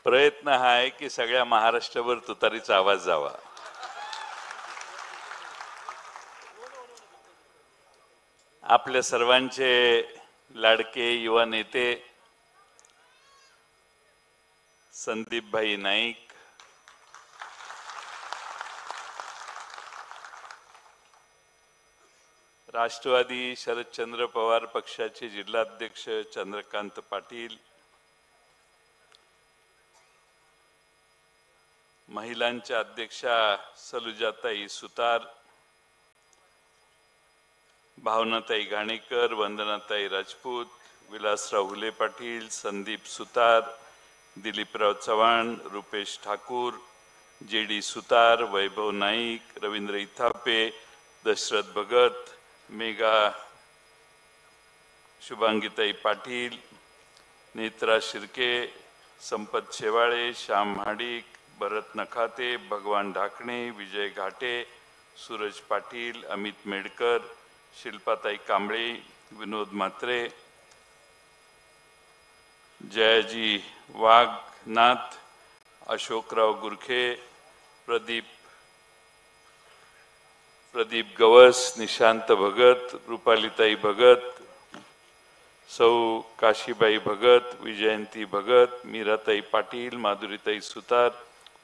प्रयत्न हा आहे की सगळ्या महाराष्ट्रावर तुतारीचा आवाज जावा. आपल्या सर्वांचे लाडके युवा नेते संदीपभाई नाईक, राष्ट्रवादी शरदचंद्र पवार पक्षाचे जिल्हाध्यक्ष चंद्रकांत पाटील, महिलांच्या अध्यक्षा सलुजाताई सुतार, भावनाताई घाणेकर, वंदनाताई राजपूत, विलासराव हुले पाटील, संदीप सुतार, दिलीपराव चव्हाण, रुपेश ठाकूर, जेडी सुतार, वैभव नाईक, रवींद्र इथापे, दशरथ भगत, मेघा शुभांगीताई पाटील, नेत्रा शिर्के, संपत शेवाळे, श्याम महाडिक, भरत नखाते, भगवान ढाकणे, विजय घाटे, सूरज पाटील, अमित मेडकर, शिल्पाताई कांबळे, विनोद म्हात्रे, जयाजी वाघनाथ, अशोकराव गुरखे, प्रदीप गवस, निशांत भगत, रुपालीताई भगत, सौ काशीबाई भगत, विजयंती भगत, मीराताई पाटील, माधुरीताई सुतार,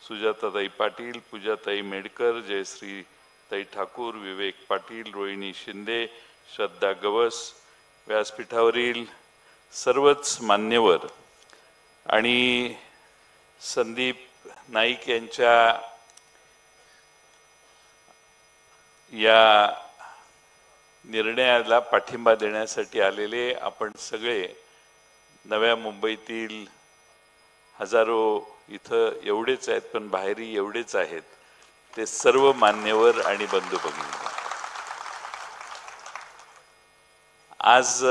सुजाताताई पाटील, पूजाताई मेडकर, जयश्री ताई ठाकूर, विवेक पाटील, रोहिणी शिंदे, श्रद्धा गवस, व्यासपीठावरील सर्वच मान्यवर आणि संदीप नाईक यांच्या या निर्णयाला पाठिंबा देण्यासाठी आलेले आपण सगळे, नव्या मुंबईतील हजारो, इथं एवढेच आहेत पण बाहेरही एवढेच आहेत, ते सर्व मान्यवर आणि बंधू भगिनी, आज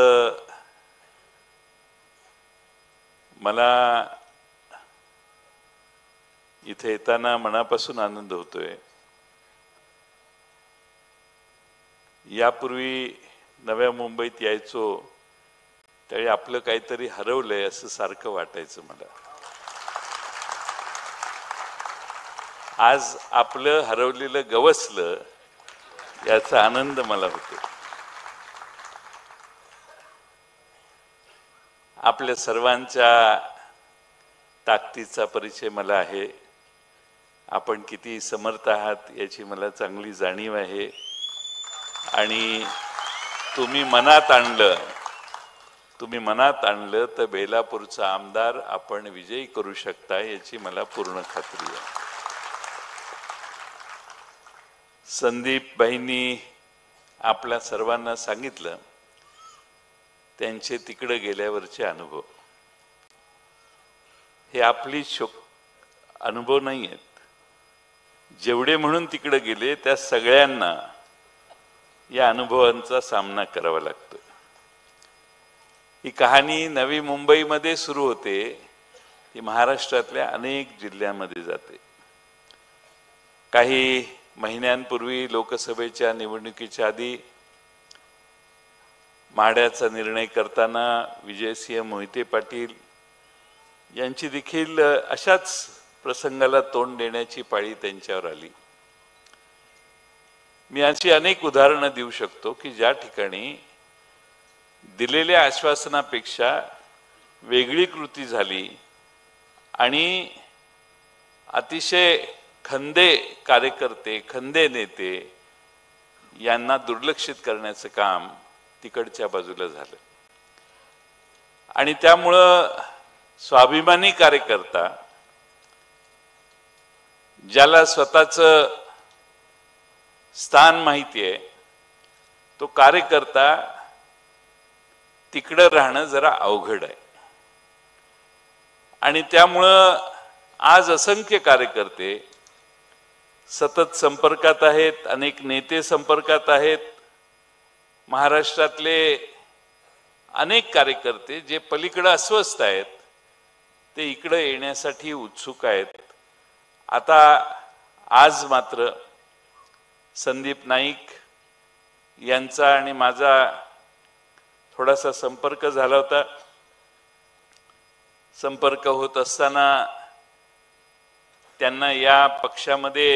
मला इथे येताना मनापासून आनंद होतोय. यापूर्वी नव्या मुंबईत यायचो त्यावेळी आपलं काहीतरी हरवलंय असं सारखं वाटायचं मला. आज आपलं हरवलेलं गवसलं याचा आनंद मला होतो. आपल्या सर्वांच्या ताकदीचा परिचय मला आहे. आपण किती समर्थ आहात याची मला चांगली जाणीव आहे आणि तुम्ही मनात आणलं तर बेलापूरचा आमदार आपण विजयी करू शकता याची मला पूर्ण खात्री आहे. संदीप भाईंनी आपल्या सर्वांना सांगितलं त्यांचे तिकडे गेल्यावरचे अनुभव. हे आपली अनुभव नाही आहेत. जेवढे म्हणून तिकडे गेले त्या सगळ्यांना या अनुभवांचा सामना करावा लागतो. ही कहाणी नवी मुंबईमध्ये सुरू होते, ती महाराष्ट्रातल्या अनेक जिल्ह्यांमध्ये जाते. काही महिन्यांपूर्वी लोकसभेच्या निवडणुकीच्या आधी माढ्याचा निर्णय करताना विजयसिंह मोहिते पाटील यांची देखील अशाच प्रसंगाला तोंड देण्याची पाळी त्यांच्यावर आली. मी अशी अनेक उदाहरणं देऊ शकतो की ज्या ठिकाणी दिलेल्या आश्वासनापेक्षा वेगळी कृती झाली आणि अतिशय खंदे कार्यकर्ते, खंदे नेते यांना दुर्लक्षित करण्याचं काम तिकडच्या बाजूला झालं. आणि त्यामुळं स्वाभिमानी कार्यकर्ता, ज्याला स्वतःचं स्थान माहिती आहे, तो कार्यकर्ता तिकडं राहणं जरा अवघड आहे. आणि त्यामुळं आज असंख्य कार्यकर्ते सतत संपर्कात आहेत, अनेक नेते संपर्कात आहेत. महाराष्ट्रातले अनेक कार्यकर्ते जे पलीकडे अस्वस्थ आहेत ते इकडे येण्यासाठी उत्सुक आहेत. आता आज मात्र संदीप नाईक यांचा आणि माझा थोडासा संपर्क झाला होता. संपर्क होत असताना त्यांना या पक्षामध्ये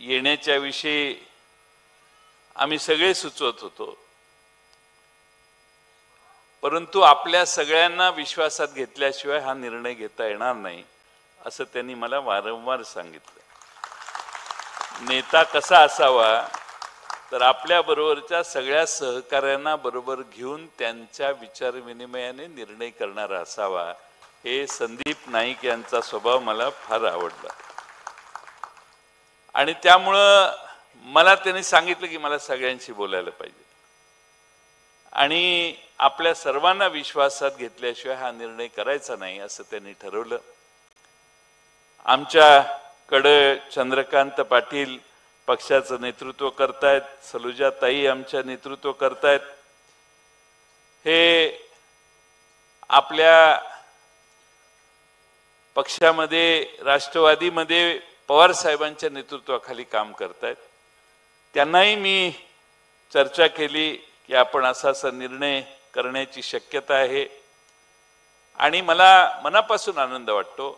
येण्याच्या विषयी आम्ही सगळे सुचवत होतो, परंतु आपल्या सगळ्यांना विश्वासात घेतल्याशिवाय हा निर्णय घेता येणार नाही असं त्यांनी मला वारंवार सांगितलं. नेता कसा असावा तर आपल्या बरोबरच्या सगळ्या सहकाऱ्यांना बरोबर घेऊन त्यांच्या विचारविनिमयाने निर्णय करणारा असावा. हे संदीप नाईक यांचा स्वभाव मला फार आवडला आणि त्यामुळं मला त्यांनी सांगितलं की मला सगळ्यांशी बोलायला पाहिजे आणि आपल्या सर्वांना विश्वासात घेतल्याशिवाय हा निर्णय करायचा नाही असं त्यांनी ठरवलं. आमच्याकडे चंद्रकांत पाटील पक्षाचं नेतृत्व करतायत, सलुजाताई आमच्या नेतृत्व करतायत. हे आपल्या पक्षामध्ये राष्ट्रवादीमध्ये पवार साहेबांच्या नेतृत्वाखाली काम करतायत. त्यांनाही मी चर्चा केली की आपण असा निर्णय करण्याची शक्यता आहे आणि मला मनापासून आनंद वाटतो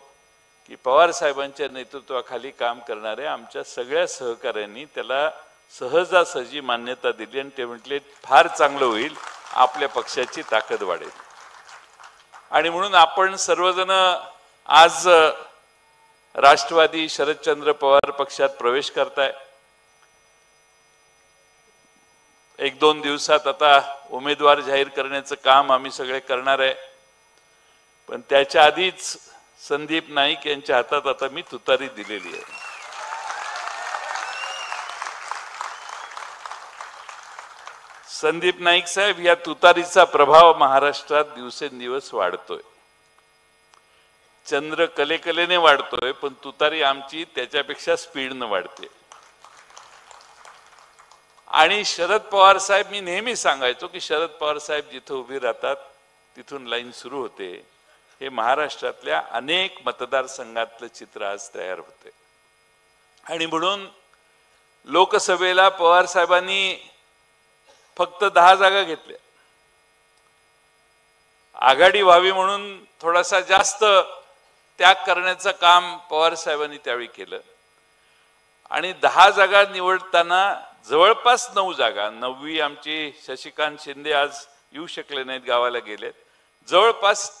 की पवार साहेबांच्या नेतृत्वाखाली काम करणाऱ्या आमच्या सगळ्या सहकाऱ्यांनी त्याला सहजासहजी मान्यता दिली आणि ते म्हटले फार चांगलं होईल, आपल्या पक्षाची ताकद वाढेल. आणि म्हणून आपण सर्वजण आज राष्ट्रवादी शरदचंद्र पवार पक्षात प्रवेश करताय. 1-2 दिवसात आता उमेदवार जाहीर करण्याचं काम आम्ही सगळे करणार आहे, पण त्याच्या आधीच संदीप नाईक यांच्या हातात आता मी तुतारी दिलेली आहे. संदीप नाईक साहेब, या तुतारीचा प्रभाव महाराष्ट्रात दिवसेंदिवस वाढतोय. चंद्र कलेकलेने वाढतोय, पण तुतारी आमची त्याच्यापेक्षा स्पीडनं वाढते. आणि शरद पवार साहेब, मी नेहमी सांगायचो की शरद पवार साहेब जिथं उभी राहतात तिथून लाईन सुरू होते. हे महाराष्ट्रातल्या अनेक मतदारसंघातलं चित्र आज तयार होते. आणि म्हणून लोकसभेला पवार साहेबांनी फक्त 10 जागा घेतल्या. आघाडी व्हावी म्हणून थोडासा जास्त त्याग करण्याचं काम पवार साहेबांनी त्यावेळी केलं आणि 10 जागा निवडताना जवळपास 9 जागा, 9वी आमची शशिकांत शिंदे आज येऊ शकले नाहीत, गावाला गेलेत, जवळपास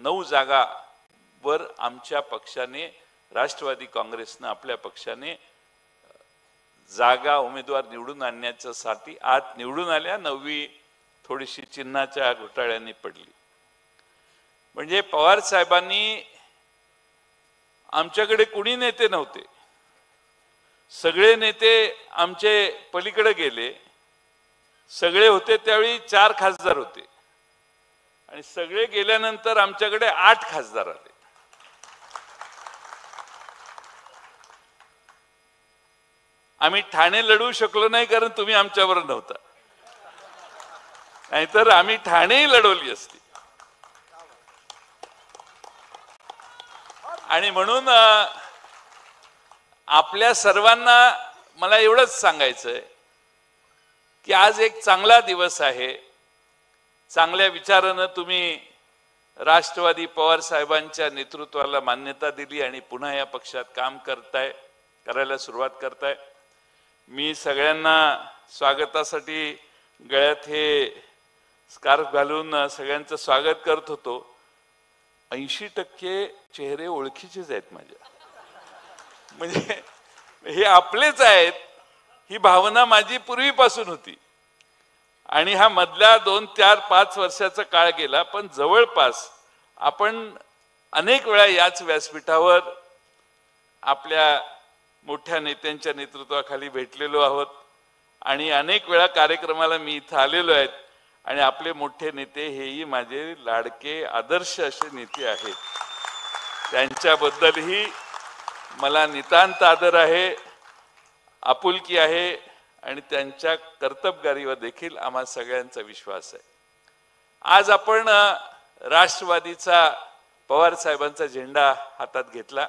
9 जागावर आमच्या पक्षाने, राष्ट्रवादी काँग्रेसनं आपल्या पक्षाने जागा उमेदवार निवडून आणण्यासाठी आत निवडून आल्या. 9वी थोडीशी चिन्हाच्या घोटाळ्यांनी पडली. म्हणजे पवार साहेबांनी, आमच्याकडे कुणी नेते नव्हते, सगळे नेते आमचे पलीकडे गेले. सगळे होते त्यावेळी 4 खासदार होते आणि सगळे गेल्यानंतर आमच्याकडे 8 खासदार आले. आम्ही ठाणे लढवू शकलो नाही कारण तुम्ही आमच्याबरोबर नव्हता, नाहीतर आम्ही ठाणेही लढवली असती. आणि म्हणून आपल्या सर्वांना मला एवढंच सांगायचंय की आज एक चांगला दिवस आहे. चांगल्या विचारानं तुम्ही राष्ट्रवादी पवार साहेबांच्या नेतृत्वाला मान्यता दिली आणि पुन्हा या पक्षात काम करायला सुरुवात करताय. मी सगळ्यांना स्वागतासाठी गळ्यात हे स्कार्फ घालून सगळ्यांचं स्वागत करत होतो. 80% चेहरे ओळखीचेच आहेत माझ्या, म्हणजे हे आपलेच आहेत, ही भावना माझी पूर्वीपासून होती. आणि हा मधल्या 2, 4, 5 वर्षाचा काळ गेला, पण जवळपास आपण अनेक वेळा याच व्यासपीठावर आपल्या मोठ्या नेत्यांच्या नेतृत्वाखाली भेटलेलो आहोत आणि अनेक वेळा कार्यक्रमाला मी इथं आलेलो आहेत. आणि आपले मोठे नेते हेही माझे लाडके आदर्श असे नेते आहेत. त्यांच्याबद्दलही मला नितांत आदर आहे, आपुलकी आहे आणि त्यांच्या कर्तबगारीवर देखील आम्हा सगळ्यांचा विश्वास आहे. आज आपण राष्ट्रवादीचा पवार साहेबांचा झेंडा हातात घेतला.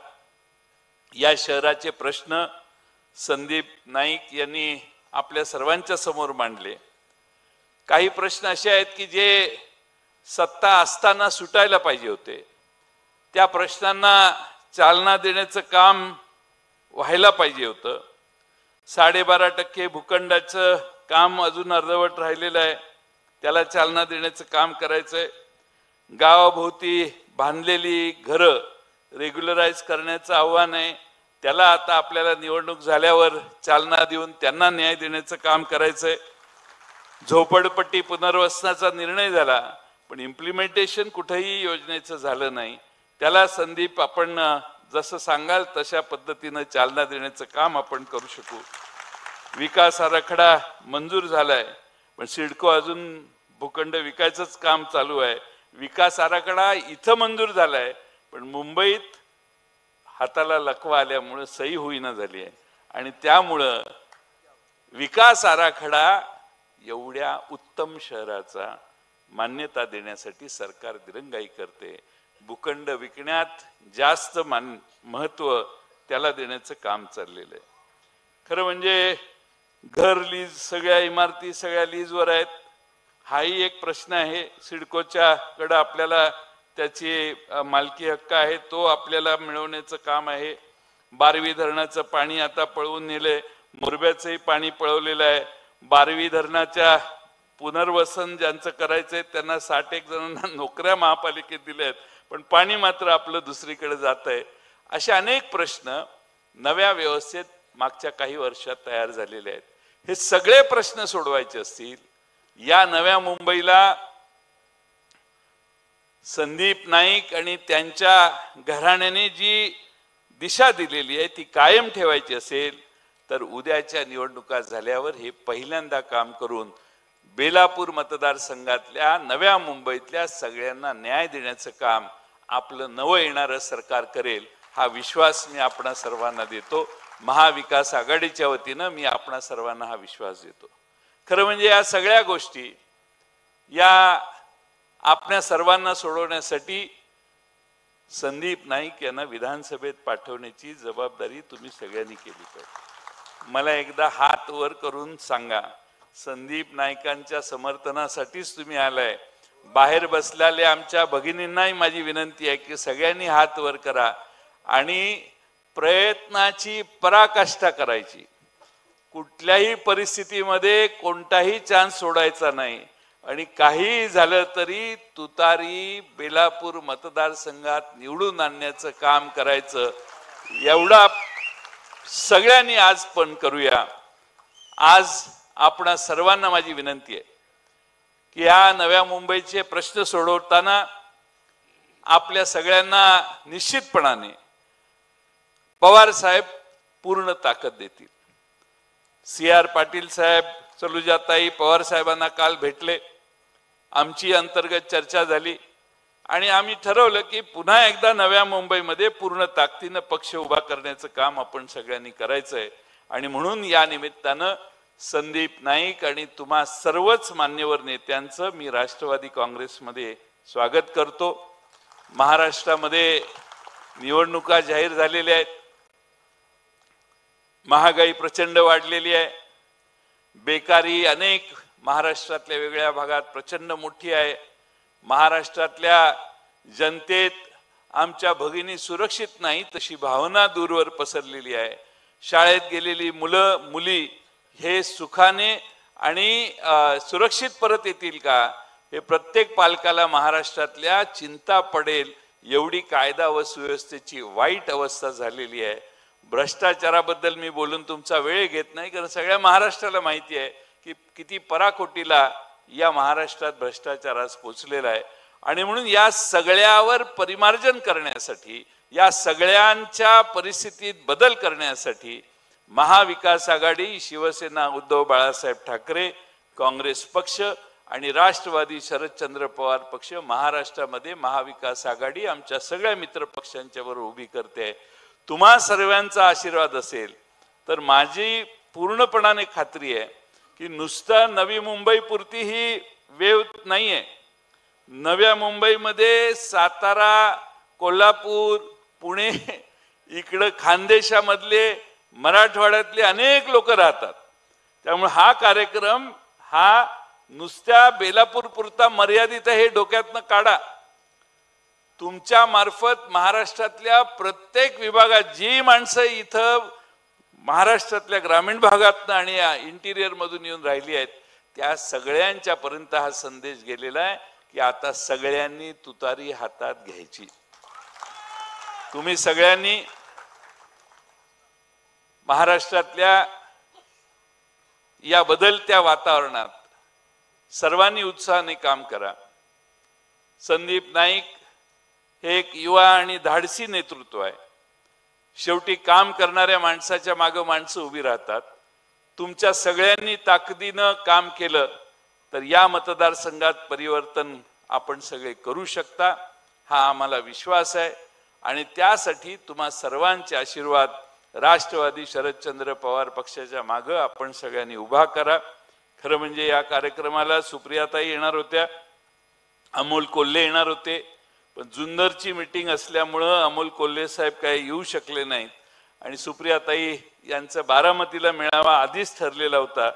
या शहराचे प्रश्न संदीप नाईक यांनी आपल्या सर्वांच्या समोर मांडले। काही प्रश्न असे आहेत की जे सत्ता असताना सुटायला पाहिजे होते, त्या प्रश्नांना चालना देण्याचं काम व्हायला पाहिजे होतं। 12.5% भूखंडाचं काम अजून अर्धवट राहिलेलं आहे, त्याला चालना देण्याचं काम करायचंय। गावाभोवती बांधलेली घरं रेग्युलराइज करण्याचं आव्हान आहे, त्याला आता आपल्याला निवडणूक झाल्यावर चालना देऊन त्यांना न्याय देण्याचं काम करायचंय। झोपडपट्टी पुनर्वसनाचा निर्णय झाला, पण इम्प्लिमेंटेशन कुठेही योजनेचं झालं नाही, त्याला संदीप आपण जसं सांगाल तशा पद्धतीने चालना देण्याचं काम आपण करू शकू। विकास आराखडा मंजूर झालाय, पण सिडको अजून भूखंड विकायचंच काम चालू आहे। विकास आराखडा इथं मंजूर झालाय, पण मुंबईत हाताला लकवा आल्यामुळे सही होईना झाली आहे, आणि त्यामुळं विकास आराखडा एवढ्या उत्तम शहराचा मान्यता देण्यासाठी सरकार दिरंगाई करते। भूखंड विकण्यात जास्त महत्व त्याला देण्याचं काम चाललेलं आहे। खरं म्हणजे घर लीज, सगळ्या इमारती सगळ्या लीजवर आहेत, हाही एक प्रश्न आहे। सिडकोच्या कडे आपल्याला त्याची मालकी हक्क आहे, तो आपल्याला मिळवण्याचं काम आहे। बारवी धरणाचं पाणी आता पळवून नेलंय, मुरब्याचंही पाणी पळवलेलं आहे। बारवी धरणाच्या पुनर्वसन ज्यांचं करायचंय त्यांना 61 जणांना नोकऱ्या महापालिकेत दिल्या आहेत, पण पाणी मात्र आपलं दुसरीकडे जात आहे। असे अनेक प्रश्न नव्या व्यवस्थेत मागच्या काही वर्षात तयार झालेले आहेत। हे सगळे प्रश्न सोडवायचे असतील, या नव्या मुंबईला संदीप नाईक आणि त्यांच्या घराण्याने जी दिशा दिलेली आहे ती कायम ठेवायची असेल, तर उद्याच्या निवडणुका झाल्यावर हे पहिल्यांदा काम करून बेलापूर मतदारसंघातल्या नव्या मुंबईतल्या सगळ्यांना न्याय देण्याचं काम आपलं नवं येणारं सरकार करेल, हा विश्वास मी आपणा सर्वांना देतो। महाविकास आघाडीच्या वतीनं मी आपणा सर्वांना हा विश्वास देतो। खरं म्हणजे या सगळ्या गोष्टी या आपल्या सर्वांना सोडवण्यासाठी संदीप नाईक यांना विधानसभेत पाठवण्याची जबाबदारी तुम्ही सगळ्यांनी केली पाहिजे। मला एकदा हात वर करून सांगा, संदीप नाईकांच्या समर्थनासाठीच तुम्ही आलाय। बाहेर बसलेल्या आमच्या भगिनींनाही माझी विनंती आहे की सगळ्यांनी हात वर करा आणि प्रयत्नाची पराकाष्ठा करायची। कुठल्याही परिस्थितीमध्ये कोणताही चान्स सोडायचा नाही, आणि काही झालं तरी तुतारी बेलापूर मतदारसंघात निवडून आणण्याचं काम करायचं, एवढा सगळ्यांनी आज पण करूया। आज आपणा सर्वांना माझी विनंती आहे की या नव्या मुंबईचे प्रश्न सोडवताना आपल्या सगळ्यांना निश्चितपणाने पवार साहेब पूर्ण ताकद देतील। CR पाटील साहेब, सलुजाताई पवार साहेबांना काल भेटले, आमची अंतर्गत चर्चा झाली आणि आम्ही ठरवलं की पुन्हा एकदा नव्या मुंबईमध्ये पूर्ण ताकदीने पक्ष उभा करण्याचं काम आपण सगळ्यांनी करायचंय। आणि म्हणून या निमित्तानं संदीप नाईक आणि तुम्हा सर्वच मान्यवर नेत्यांचं मी राष्ट्रवादी काँग्रेसमध्ये स्वागत करतो। महाराष्ट्रामध्ये निवडणुका जाहीर झालेल्या आहेत, महागाई प्रचंड वाढलेली आहे, बेकारी अनेक महाराष्ट्रातल्या वेगळ्या भागात प्रचंड मोठी आहे। महाराष्ट्रातल्या जनतेत आमच्या भगिनी सुरक्षित नाही तशी भावना दूरवर पसरलेली आहे। शाळेत गेलेली मुलं मुली हे सुखाने आणि सुरक्षित परत येतील का, हे प्रत्येक पालकाला महाराष्ट्रातल्या चिंता पडेल एवढी कायदा व सुव्यवस्थेची वाईट अवस्था झालेली आहे। भ्रष्टाचाराबद्दल मी बोलून तुमचा वेळ घेत नाही, कारण सगळ्या महाराष्ट्राला माहिती आहे की किती पराकोटीला या महाराष्ट्रात भ्रष्टाचार आज पोचलेला आहे। आणि म्हणून या सगळ्यावर परिमार्जन करण्यासाठी, या सगळ्यांच्या परिस्थितीत बदल करण्यासाठी महाविकास आघाडी, शिवसेना उद्धव बाळासाहेब ठाकरे, काँग्रेस पक्ष आणि राष्ट्रवादी शरदचंद्र पवार पक्ष महाराष्ट्रामध्ये महाविकास आघाडी आमच्या सगळ्या मित्र पक्षांच्या बरोबर उभी करते। तुम्हा सर्वांचा आशीर्वाद असेल तर माझी पूर्णपणाने खात्री आहे की नुसता नवी मुंबई पुरती ही वेव नाहीये। नव्या मुंबईमध्ये सातारा, कोल्हापूर, पुणे इकडं खानदेशामधले मराठवाड्यातले अनेक लोक राहतात. त्यामुळे हा कार्यक्रम हा नुसत्या बेलापूर पुरता मर्यादित आहे हे डोक्यातनं काढा. तुमच्या मार्फत महाराष्ट्रातल्या प्रत्येक विभागात जी माणसं इथं महाराष्ट्रातल्या ग्रामीण भागातनं आणि इंटिरियर मधून येऊन राहिली आहेत त्या सगळ्यांच्या पर्यंत हा संदेश गेलेला आहे की आता सगळ्यांनी तुतारी हातात घ्यायची. तुम्ही सगळ्यांनी महाराष्ट्रातल्या या बदलत्या वातावरणात सर्वांनी उत्साहाने काम करा. संदीप नाईक हे एक युवा आणि धाडसी नेतृत्व आहे. शेवटी काम करणाऱ्या माणसाच्या मागे माणसं उभी राहतात. तुमच्या सगळ्यांनी ताकदीनं काम केलं तर या मतदारसंघात परिवर्तन आपण सगळे करू शकता हा आम्हाला विश्वास आहे. आणि त्यासाठी तुम्हा सर्वांचे आशीर्वाद राष्ट्रवादी शरदचंद्र पवार पक्षाच्या मागे आपण सगळ्यांनी उभा करा. खरं म्हणजे या कार्यक्रमाला सुप्रियाताई येणार होत्या, अमोल कोल्हे येणार होते, पण जुन्नरची मीटिंग असल्यामुळं अमोल कोल्हे साहेब काही येऊ शकले नाहीत आणि सुप्रियाताई यांचा बारामतीला मेळावा आधीच ठरलेला होता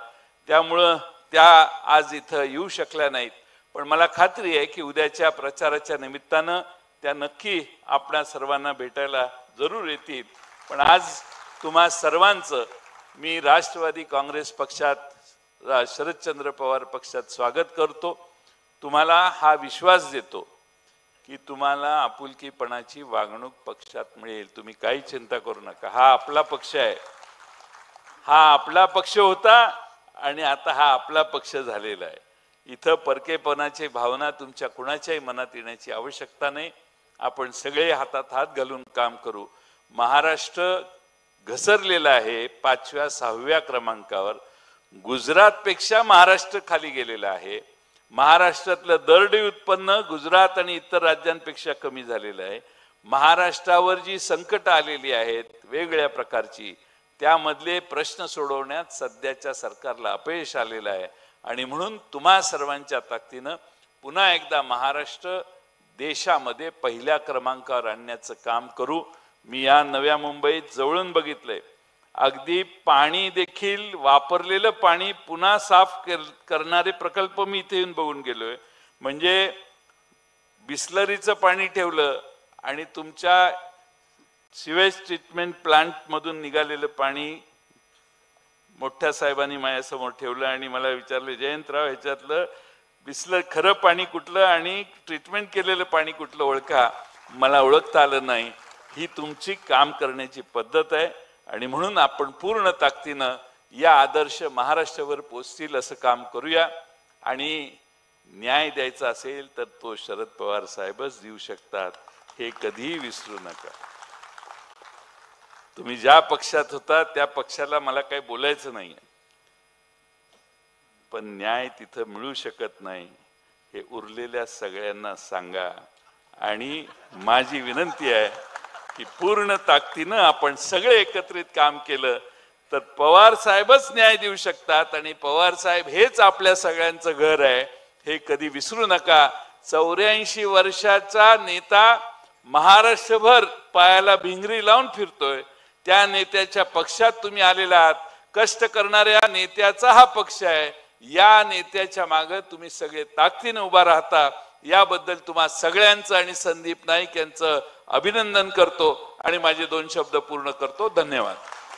त्यामुळं त्या आज इथं येऊ शकल्या नाहीत. पण मला खात्री आहे की उद्याच्या प्रचाराच्या निमित्तानं त्या नक्की आपल्या सर्वांना भेटायला जरूर येतील. पण आज तुम्हा सर्वांचं मी राष्ट्रवादी काँग्रेस पक्षात शरदचंद्र पवार पक्षात स्वागत करतो. तुम्हाला हा विश्वास देतो की तुम्हाला आपुलकीपणाची वागणूक पक्षात मिळेल. तुम्ही काही चिंता करू नका. हा आपला पक्ष आहे. हा आपला पक्ष होता आणि आता हा आपला पक्ष झालेला आहे. इथं परकेपणाची भावना तुमच्या कुणाच्याही मनात येण्याची आवश्यकता नाही. आपण सगळे हातात हात घालून काम करू. महाराष्ट्र घसरलेला आहे 5व्या 6व्या क्रमांकावर. गुजरातपेक्षा महाराष्ट्र खाली गेलेला आहे. महाराष्ट्रातलं दरडोई उत्पन्न गुजरात आणि इतर राज्यांपेक्षा कमी झालेलं आहे. महाराष्ट्रावर जी संकट आलेली आहेत वेगवेगळ्या प्रकारची त्यामधले प्रश्न सोडवण्यात सध्याच्या सरकारला अपयश आलेलं आहे. आणि म्हणून तुम्हा सर्वांच्या ताकदीनं पुन्हा एकदा महाराष्ट्र देशामध्ये पहिल्या क्रमांकावर आणण्याचं काम करू. मी या नव्या मुंबईत जवळून बघितलंय. अगदी पाणी देखील वापरलेलं पाणी पुन्हा साफ करणारे प्रकल्प मी इथे येऊन बघून गेलोय. म्हणजे बिस्लरीचं पाणी ठेवलं आणि तुमच्या सिवेज ट्रीटमेंट प्लांट मधून निघालेलं पाणी मोठ्या साहेबांनी माझ्यासमोर ठेवलं आणि मला विचारलं जयंतराव ह्याच्यातलं बिस्लर खरं पाणी कुठलं आणि ट्रीटमेंट केलेलं पाणी कुठलं ओळखा. मला ओळखता आलं नाही. ही तुमची काम करण्याची पद्धत आहे आणि म्हणून आपण पूर्ण ताकदीनं या आदर्श महाराष्ट्रावर पोचतील असं काम करूया. आणि न्याय द्यायचा असेल तर तो शरद पवार साहेबच देऊ शकतात हे कधीही विसरू नका. तुम्ही ज्या पक्षात होता त्या पक्षाला मला काही बोलायचं नाही, पण न्याय तिथं मिळू शकत नाही हे उरलेल्या सगळ्यांना सांगा. आणि माझी विनंती आहे की पूर्ण ताकदीनं आपण सगळे एकत्रित काम केलं तर पवार साहेबच न्याय देऊ शकतात. आणि पवार साहेब हेच आपल्या सगळ्यांचं घर आहे हे कधी विसरू नका. 84 वर्षाचा नेता महाराष्ट्रभर पायाला भिंगरी लावून फिरतोय. त्या नेत्याच्या पक्षात तुम्ही आलेला आहात. कष्ट करणाऱ्या नेत्याचा हा पक्ष आहे. या नेत्याच्या मागे तुम्ही सगळे ताकदीने उभा राहता याबद्दल तुम्हा सगळ्यांचं आणि संदीप नाईक यांचं अभिनंदन करतो आणि माझे 2 शब्द पूर्ण करतो. धन्यवाद.